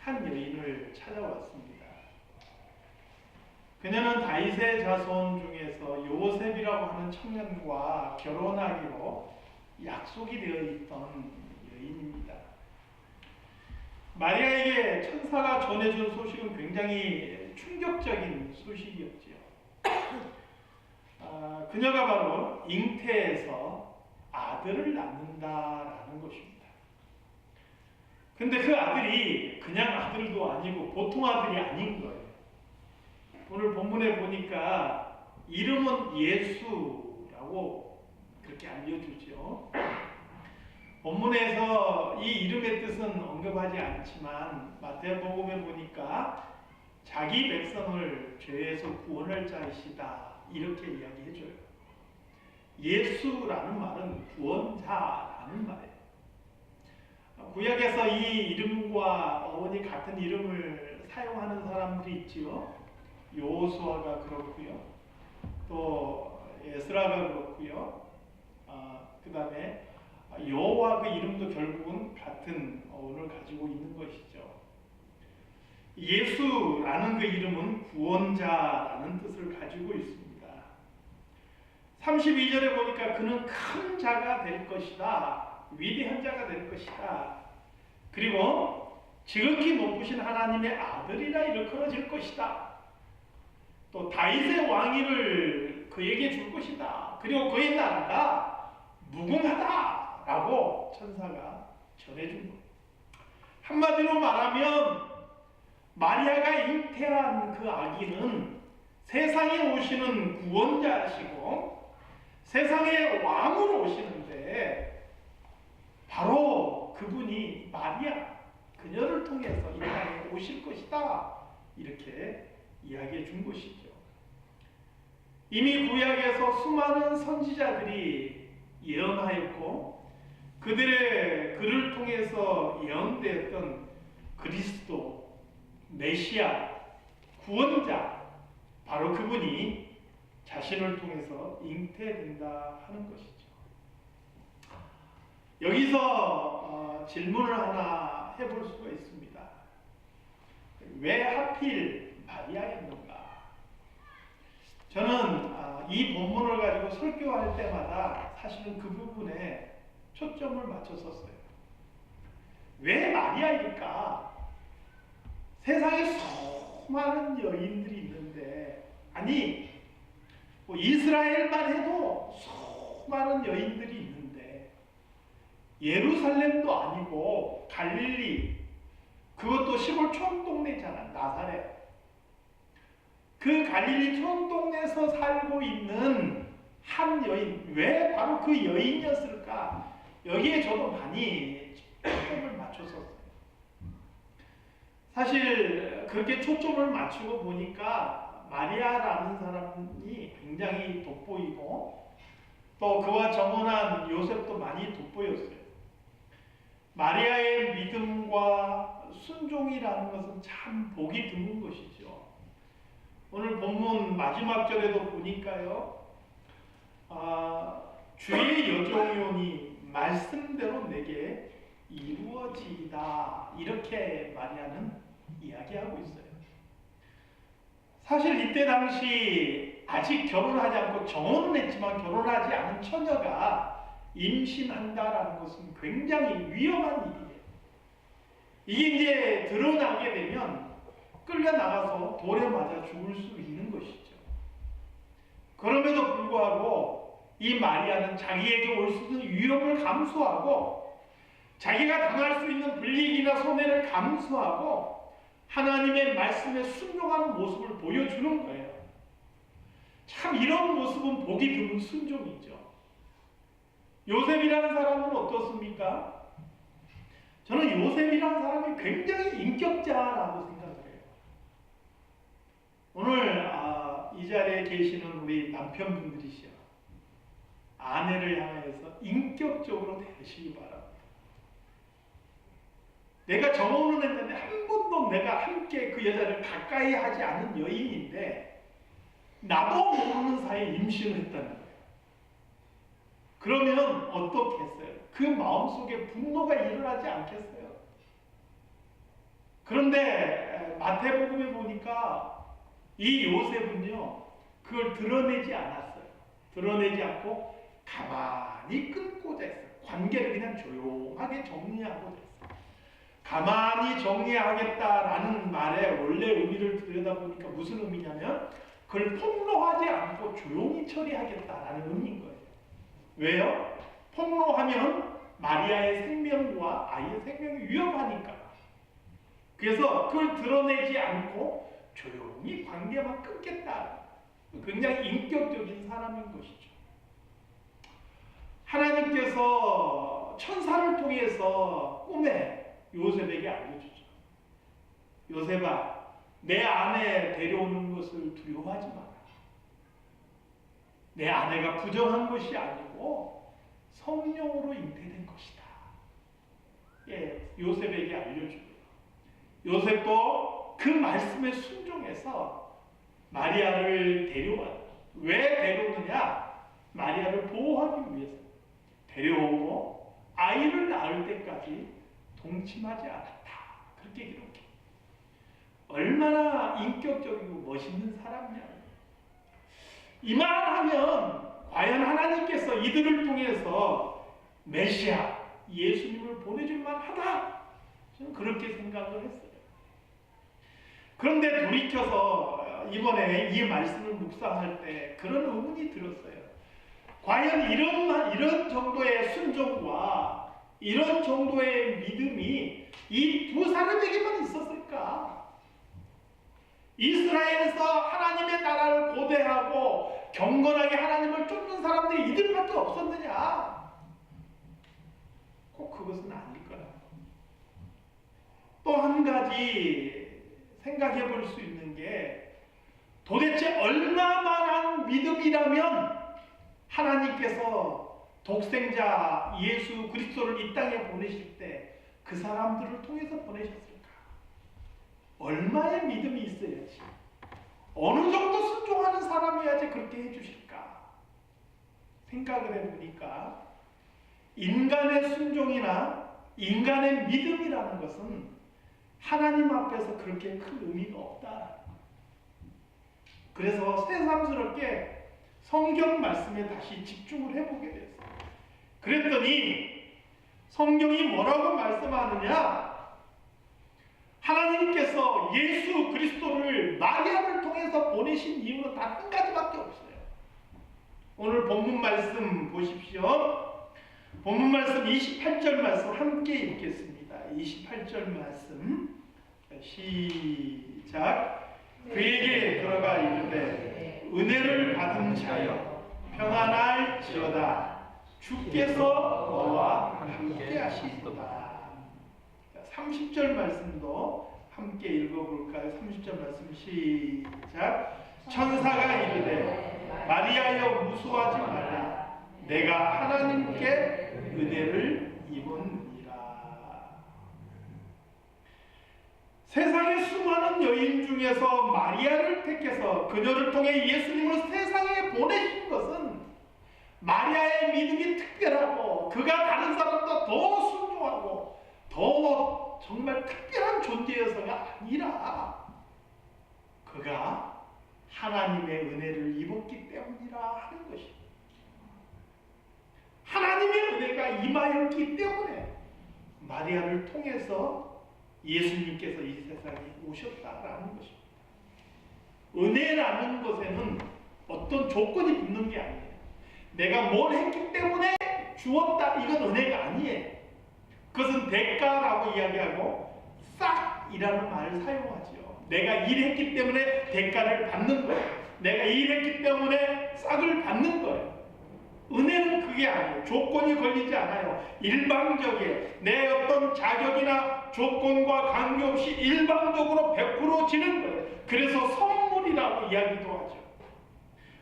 한 여인을 찾아왔습니다. 그녀는 다윗의 자손 중에서 요셉이라고 하는 청년과 결혼하기로 약속이 되어 있던 여인입니다. 마리아에게 천사가 전해준 소식은 굉장히 충격적인 소식이었지요. 그녀가 바로 잉태에서 아들을 낳는다라는 것입니다. 근데 그 아들이 그냥 아들도 아니고 보통 아들이 아닌 거예요. 오늘 본문에 보니까 이름은 예수라고 그렇게 알려주죠. 본문에서 이 이름의 뜻은 언급하지 않지만 마태복음에 보니까 자기 백성을 죄에서 구원할 자이시다 이렇게 이야기해줘요. 예수라는 말은 구원자라는 말이에요. 구약에서 이 이름과 어원이 같은 이름을 사용하는 사람들이 있지요. 여호수아가 그렇고요. 또 에스라가 그렇고요. 그 다음에 여호와 그 이름도 결국은 같은 어원을 가지고 있는 것이죠. 예수라는 그 이름은 구원자라는 뜻을 가지고 있습니다. 32절에 보니까 그는 큰 자가 될 것이다. 위대한 자가 될 것이다. 그리고 지극히 높으신 하나님의 아들이라 일컬어질 것이다. 또 다윗의 왕위를 그에게 줄 것이다. 그리고 그의 나라가 무궁하다라고 천사가 전해준 겁니다. 한마디로 말하면 마리아가 잉태한 그 아기는 세상에 오시는 구원자시고 세상의 왕으로 오시는데 바로 그분이 마리아, 그녀를 통해서 이 땅에 오실 것이다. 이렇게 이야기해 준 것이죠. 이미 구약에서 수많은 선지자들이 예언하였고 그를 통해서 예언되었던 그리스도, 메시아, 구원자, 바로 그분이 자신을 통해서 잉태된다 하는 것이죠. 여기서 질문을 하나 해볼 수가 있습니다. 왜 하필 마리아였는가? 저는 이 본문을 가지고 설교할 때마다 사실은 그 부분에 초점을 맞췄었어요. 왜 마리아일까? 세상에 수많은 여인들이 있는데, 아니 뭐 이스라엘만 해도 수많은 여인들이 있는데 예루살렘도 아니고 갈릴리, 그것도 시골 촌동네잖아. 나사렛. 그 갈릴리 촌동네에서 살고 있는 한 여인, 왜 바로 그 여인이었을까? 여기에 저도 많이 초점을 맞췄었어요. 사실 그렇게 초점을 맞추고 보니까 마리아라는 사람이 굉장히 돋보이고 또 그와 정혼한 요셉도 많이 돋보였어요. 마리아의 믿음과 순종이라는 것은 참 보기 드문 것이죠. 오늘 본문 마지막 절에도 보니까요, 주의 여종이오니 말씀대로 내게 이루어지이다. 이렇게 마리아는 이야기하고 있어요. 사실 이때 당시 아직 결혼하지 않고 정혼은 했지만 결혼하지 않은 처녀가 임신한다라는 것은 굉장히 위험한 일이에요. 이게 이제 드러나게 되면 끌려나가서 돌에 맞아 죽을 수 있는 것이죠. 그럼에도 불구하고 이 마리아는 자기에게 올 수 있는 위험을 감수하고 자기가 당할 수 있는 불이익이나 손해를 감수하고 하나님의 말씀에 순종하는 모습을 보여주는 거예요. 참 이런 모습은 보기 드문 순종이죠. 요셉이라는 사람은 어떻습니까? 저는 요셉이라는 사람이 굉장히 인격자라고 생각을 해요. 오늘 이 자리에 계시는 우리 남편분들이시여, 아내를 향해서 인격적으로 대하시기 바랍니다. 내가 정혼을 했는데 한 번도 내가 함께 그 여자를 가까이 하지 않은 여인인데 나도 모르는 사이에 임신을 했다는 거예요. 그러면 어떻겠어요? 그 마음속에 분노가 일어나지 않겠어요? 그 그런데 마태복음에 보니까 이 요셉은요, 그걸 드러내지 않았어요. 드러내지 않고 가만히 끊고자 했어요. 관계를 그냥 조용하게 정리하고자 했어요. 가만히 정리하겠다라는 말의 원래 의미를 들여다보니까 무슨 의미냐면 그걸 폭로하지 않고 조용히 처리하겠다라는 의미인 거예요. 왜요? 폭로하면 마리아의 생명과 아이의 생명이 위험하니까. 그래서 그걸 드러내지 않고 조용히 관계만 끊겠다. 굉장히 인격적인 사람인 것이죠. 하나님께서 천사를 통해서 꿈에 요셉에게 알려주죠. 요셉아, 내 아내 데려오는 것을 두려워하지 마라. 내 아내가 부정한 것이 아니고 성령으로 잉태된 것이다. 예, 요셉에게 알려주고요. 요셉도 그 말씀에 순종해서 마리아를 데려와요. 왜 데려오느냐? 마리아를 보호하기 위해서 데려오고 아이를 낳을 때까지 동침하지 않았다. 그렇게 기록해. 얼마나 인격적이고 멋있는 사람이냐. 이만하면 과연 하나님께서 이들을 통해서 메시아 예수님을 보내줄 만하다. 저는 그렇게 생각을 했어요. 그런데 돌이켜서 이번에 이 말씀을 묵상할 때 그런 의문이 들었어요. 과연 이런 정도의 순종과 이런 정도의 믿음이 이 두 사람에게만 있었을까? 이스라엘에서 하나님의 나라를 고대하고 경건하게 하나님을 쫓는 사람들이 이들밖에 없었느냐? 꼭 그것은 아닐 거라. 또 한 가지 생각해 볼 수 있는 게 도대체 얼마만한 믿음이라면 하나님께서 독생자 예수 그리스도를 이 땅에 보내실 때 그 사람들을 통해서 보내셨을까? 얼마의 믿음이 있어야지, 어느 정도 순종하는 사람이어야지 그렇게 해주실까? 생각을 해보니까 인간의 순종이나 인간의 믿음이라는 것은 하나님 앞에서 그렇게 큰 의미가 없다. 그래서 새삼스럽게 성경 말씀에 다시 집중을 해보게 됐어요. 그랬더니 성경이 뭐라고 말씀하느냐? 하나님께서 예수 그리스도를 마리아를 통해서 보내신 이유는 단 한 가지밖에 없어요. 오늘 본문 말씀 보십시오. 본문 말씀 28절 말씀 함께 읽겠습니다. 28절 말씀 시작. 그에게 들어가 이르되 은혜를 받은 자여 평안할지어다. 주께서 너와 함께 하시리로다. 30절 말씀도 함께 읽어볼까요? 30절 말씀 시작. 천사가 이르되 마리아여 무수하지 말라. 내가 하나님께 은혜를 입었느니라. 세상의 수많은 여인 중에서 마리아를 택해서 그녀를 통해 예수님을 세상에 보내신 것은 마리아의 믿음이 특별하고 그가 다른 사람보다 더 순종하고 더 정말 특별한 존재여서가 아니라 그가 하나님의 은혜를 입었기 때문이라 하는 것입니다. 하나님의 은혜가 임하였기 때문에 마리아를 통해서 예수님께서 이 세상에 오셨다라는 것입니다. 은혜라는 것에는 어떤 조건이 붙는 게 아니에요. 내가 뭘 했기 때문에 주었다, 이건 은혜가 아니에요. 그것은 대가라고 이야기하고 싹이라는 말을 사용하지요. 내가 일했기 때문에 대가를 받는 거예요. 내가 일했기 때문에 싹을 받는 거예요. 은혜는 그게 아니에요. 조건이 걸리지 않아요. 일방적이에요. 내 어떤 자격이나 조건과 관계없이 일방적으로 베풀어지는 거예요. 그래서 선물이라고 이야기도 하죠.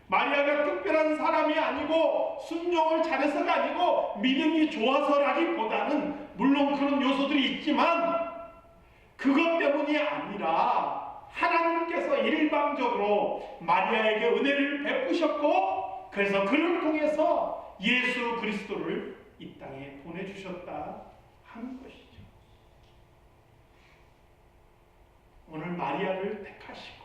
마리아가 특별한 사람이 아니고 순종을 잘해서가 아니고 믿음이 좋아서라기보다는 물론 그런 요소들이 있지만 그것 때문이 아니라 하나님께서 일방적으로 마리아에게 은혜를 베푸셨고 그래서 그를 통해서 예수 그리스도를 이 땅에 보내주셨다 하는 것이죠. 오늘 마리아를 택하시고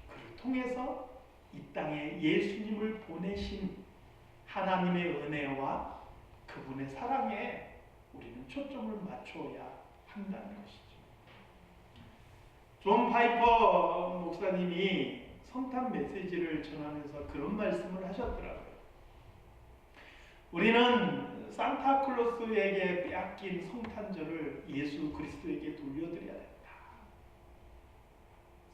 그를 통해서 이 땅에 예수님을 보내신 하나님의 은혜와 그분의 사랑에 우리는 초점을 맞춰야 한다는 것이죠. 존 파이퍼 목사님이 성탄 메시지를 전하면서 그런 말씀을 하셨더라고요. 우리는 산타클로스에게 빼앗긴 성탄절을 예수 그리스도에게 돌려드려야 된다.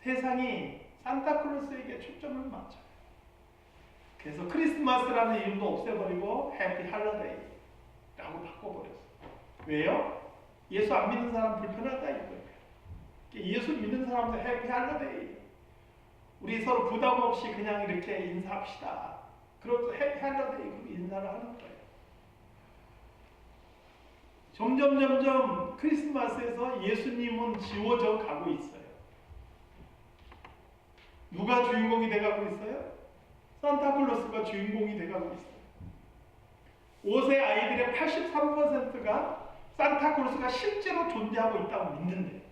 세상이 산타클로스에게 초점을 맞춰요. 그래서 크리스마스라는 이름도 없애버리고 해피 할러데이라고 바꿔버렸어요. 왜요? 예수 안 믿는 사람 불편하다 이거예요. 예수 믿는 사람도 해피 할러데이. 우리 서로 부담 없이 그냥 이렇게 인사합시다. 그렇고 해피 할러데이 인사를 하는 거예요. 점점 크리스마스에서 예수님은 지워져 가고 있어요. 누가 주인공이 돼가고 있어요? 산타클로스가 주인공이 돼가고 있어요. 5세 아이들의 83%가 산타클로스가 실제로 존재하고 있다고 믿는데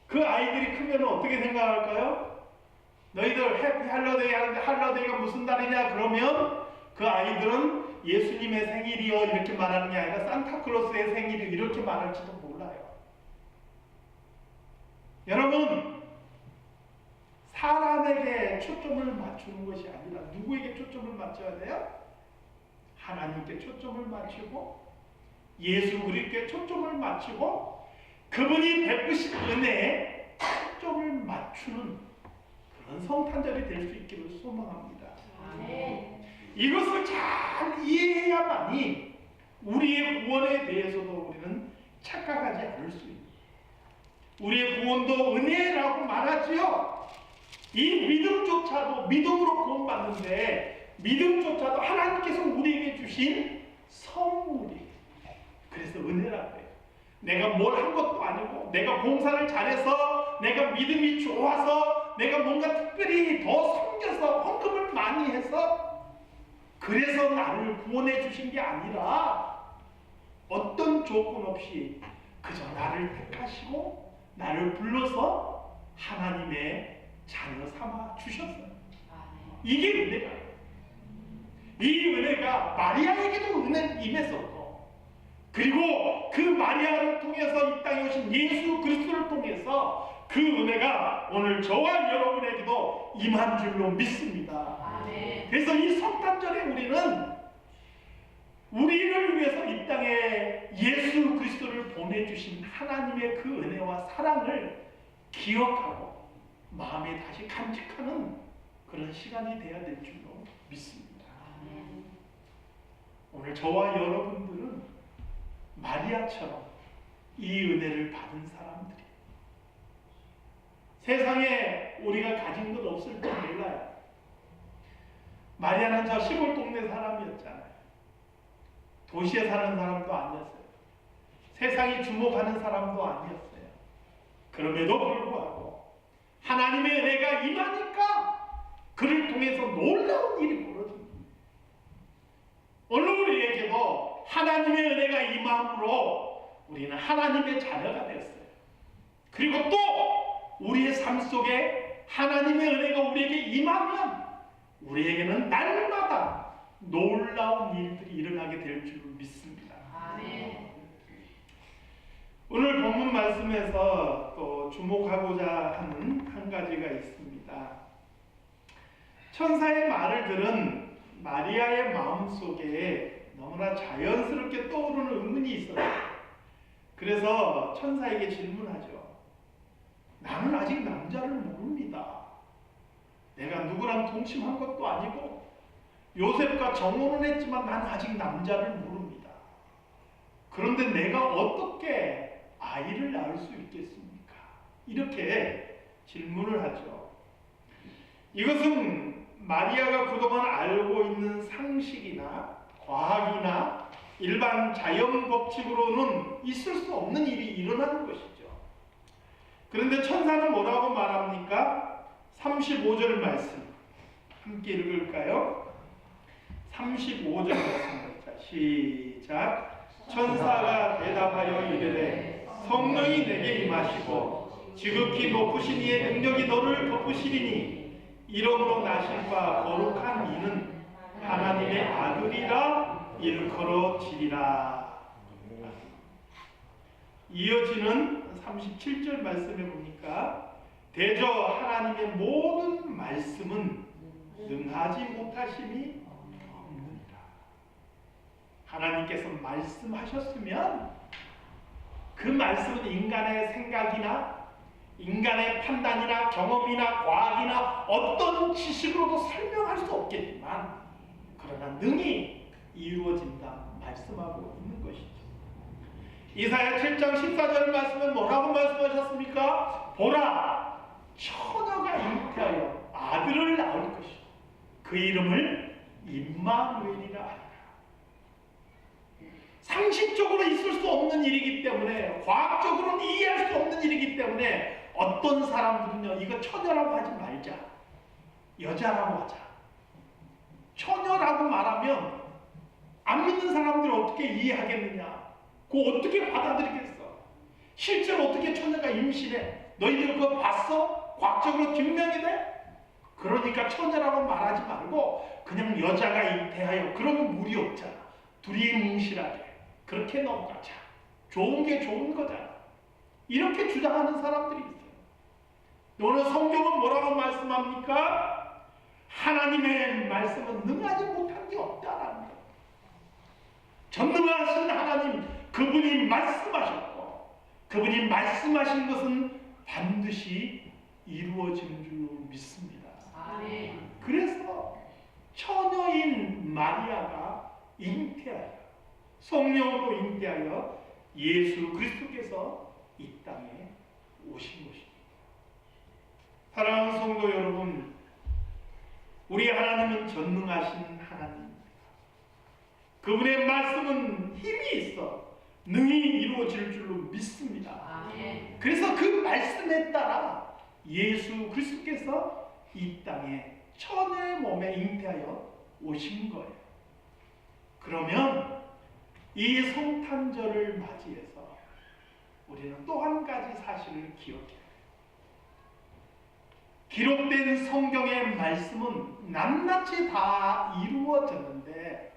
그 아이들이 크면 어떻게 생각할까요? 너희들 해피 할러데이 하는데 할러데이가 무슨 달이냐 그러면 그 아이들은 예수님의 생일이요 이렇게 말하는 게 아니라 산타클로스의 생일이 이렇게 말할지도 몰라요. 여러분, 사람에게 초점을 맞추는 것이 아니라 누구에게 초점을 맞춰야 돼요? 하나님께 초점을 맞추고 예수 그리스도께 초점을 맞추고 그분이 베푸신 은혜에 초점을 맞추는 그런 성탄절이 될 수 있기를 소망합니다. 이것을 잘 이해해야만이 우리의 구원에 대해서도 우리는 착각하지 않을 수 있는, 우리의 구원도 은혜라고 말하지요. 이 믿음조차도 믿음으로 구원받는데 믿음조차도 하나님께서 우리에게 주신 선물이, 그래서 은혜라고 해요. 내가 뭘 한 것도 아니고 내가 봉사를 잘해서 내가 믿음이 좋아서 내가 뭔가 특별히 더 섬겨서 헌금을 많이 해서 그래서 나를 구원해 주신 게 아니라 어떤 조건 없이 그저 나를 택하시고 나를 불러서 하나님의 자녀 삼아 주셨어요. 이게 은혜가요. 이 은혜가 마리아에게도 은혜 임했었고, 그리고 그 마리아를 통해서 이 땅에 오신 예수 그리스도를 통해서 그 은혜가 오늘 저와 여러분에게도 임한 줄로 믿습니다. 그래서 이 성탄절에 우리는 우리를 위해서 이 땅에 예수 그리스도를 보내주신 하나님의 그 은혜와 사랑을 기억하고 마음에 다시 간직하는 그런 시간이 되어야 될 줄로 믿습니다. 오늘 저와 여러분들은 마리아처럼 이 은혜를 받은 사람들이, 세상에 우리가 가진 것 없을 줄 몰라요. 마리아는 저 시골 동네 사람이었잖아요. 도시에 사는 사람도 아니었어요. 세상이 주목하는 사람도 아니었어요. 그럼에도 불구하고 하나님의 은혜가 임하니까 그를 통해서 놀라운 일이 벌어집니다. 오늘 우리에게도 하나님의 은혜가 임함으로 우리는 하나님의 자녀가 되었어요. 그리고 또 우리의 삶 속에 하나님의 은혜가 우리에게 임하면 우리에게는 날마다 놀라운 일들이 일어나게 될 줄 믿습니다. 오늘 본문 말씀에서 또 주목하고자 하는 한 가지가 있습니다. 천사의 말을 들은 마리아의 마음속에 너무나 자연스럽게 떠오르는 의문이 있었어요. 그래서 천사에게 질문하죠. 나는 아직 남자를 모릅니다. 내가 누구랑 동침한 것도 아니고 요셉과 정혼은 했지만 나는 아직 남자를 모릅니다. 그런데 내가 어떻게 아이를 낳을 수 있겠습니까? 이렇게 질문을 하죠. 이것은 마리아가 그동안 알고 있는 상식이나 과학이나 일반 자연 법칙으로는 있을 수 없는 일이 일어나는 것이죠. 그런데 천사는 뭐라고 말합니까? 35절 말씀 함께 읽을까요? 35절 말씀. 시작. 천사가 대답하여 이르되 성령이 내게 임하시고 지극히 높으신 이의 능력이 너를 덮으시리니 이러므로 나실과 거룩한 이는 하나님의 아들이라 일컬어지리라. 이어지는 37절 말씀에 보니까 대저 하나님의 모든 말씀은 능하지 못하심이 없느니라. 하나님께서 말씀하셨으면 그 말씀은 인간의 생각이나 인간의 판단이나 경험이나 과학이나 어떤 지식으로도 설명할 수 없겠지만 그러나 능히 이루어진다 말씀하고 있는 것이죠. 이사야 7장 14절 말씀은 뭐라고 말씀하셨습니까? 보라, 처녀가 잉태하여 아들을 낳을 것이요 그 이름을 임마누엘이라 하리라. 상식적으로 있을 수 없는 일이기 때문에, 과학적으로는 이해할 수 없는 일이기 때문에 어떤 사람들은요, 이거 처녀라고 하지 말자, 여자라고 하자. 처녀라고 말하면 안 믿는 사람들이 어떻게 이해하겠느냐, 그거 어떻게 받아들이겠어? 실제로 어떻게 처녀가 임신해? 너희들 그거 봤어? 과학적으로 증명이 돼? 그러니까 처녀라고 말하지 말고 그냥 여자가 잉태하여, 그러면 무리 없잖아. 둘이 뭉실하게 그렇게 넘어가자. 좋은 게 좋은 거잖아. 이렇게 주장하는 사람들이 있어요. 오늘 성경은 뭐라고 말씀합니까? 하나님의 말씀은 능하지 못한 게 없다라는 거. 전능하신 하나님, 그분이 말씀하셨고 그분이 말씀하신 것은 반드시 이루어지는 줄로 믿습니다. 아멘. 그래서 처녀인 마리아가 잉태하여, 성령으로 잉태하여 예수 그리스도께서 이 땅에 오신 것입니다. 사랑하는 성도 여러분, 우리 하나님은 전능하신 하나님입니다. 그분의 말씀은 힘이 있어 능히 이루어질 줄로 믿습니다. 아멘. 그래서 그 말씀에 따라 예수 그리스도께서 이 땅에 처녀의 몸에 잉태하여 오신 거예요. 그러면 이 성탄절을 맞이해서 우리는 또 한 가지 사실을 기억해야 해요. 기록된 성경의 말씀은 낱낱이 다 이루어졌는데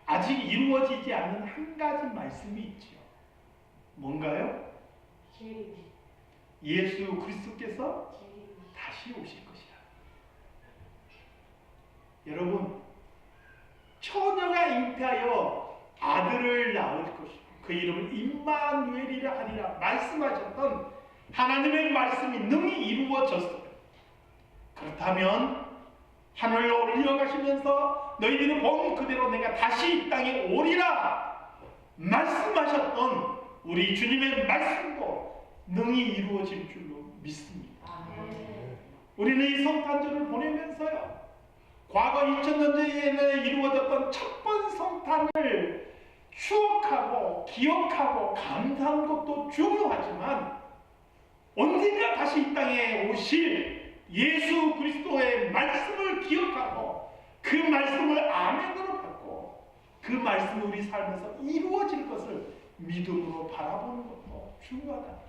아직 이루어지지 않는 한 가지 말씀이 있지요. 뭔가요? 예수 그리스도께서 다시 오실 것이라. 여러분, 처녀가 잉태하여 아들을 낳을 것이고 그 이름을 임마누엘이라 하리라 말씀하셨던 하나님의 말씀이 능히 이루어졌어요. 그렇다면 하늘로 올려가시면서 너희들이 본 그대로 내가 다시 이 땅에 오리라 말씀하셨던 우리 주님의 말씀도 능히 이루어질 줄로 믿습니다. 아멘. 우리는 이 성탄절을 보내면서요, 과거 2000년 전에 이루어졌던 첫 번 성탄을 추억하고 기억하고 감사하는 것도 중요하지만 언젠가 다시 이 땅에 오실 예수 그리스도의 말씀을 기억하고 그 말씀을 아멘으로 받고 그 말씀이 우리 삶에서 이루어질 것을 믿음으로 바라보는 것도 중요하다는 것.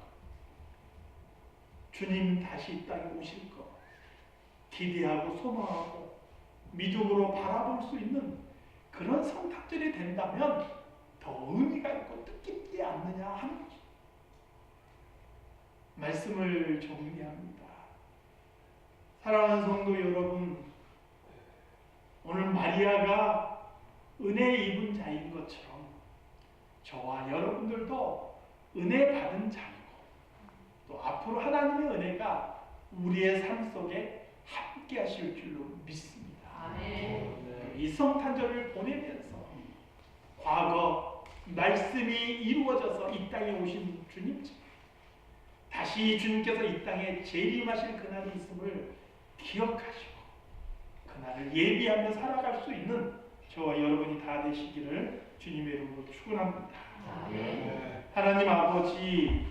주님 다시 이 땅에 오실 것 기대하고 소망하고 믿음으로 바라볼 수 있는 그런 성탄절이 된다면 더 의미가 있고 뜻깊지 않느냐 하는 거죠. 말씀을 정리합니다. 사랑하는 성도 여러분, 오늘 마리아가 은혜 입은 자인 것처럼 저와 여러분들도 은혜 받은 자이고 또 앞으로 하나님의 은혜가 우리의 삶 속에 함께 하실 줄로 믿습니다. 아멘. 이 성탄절을 보내면서 과거 말씀이 이루어져서 이 땅에 오신 주님, 다시 주님께서 이 땅에 재림하실 그날이 있음을 기억하시고 그날을 예비하며 살아갈 수 있는 저와 여러분이 다 되시기를 주님의 이름으로 축원합니다. 아멘. 하나님 아버지,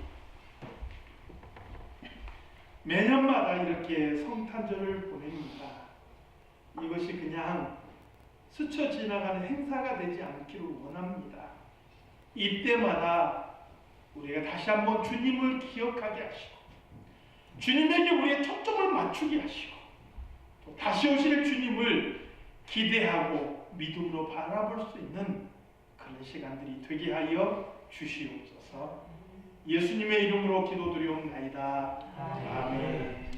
매년마다 이렇게 성탄절을 보냅니다. 이것이 그냥 스쳐 지나가는 행사가 되지 않기를 원합니다. 이때마다 우리가 다시 한번 주님을 기억하게 하시고 주님에게 우리의 초점을 맞추게 하시고 또 다시 오실 주님을 기대하고 믿음으로 바라볼 수 있는 그런 시간들이 되게 하여 주시옵소서. 예수님의 이름으로 기도드리옵나이다. 아멘.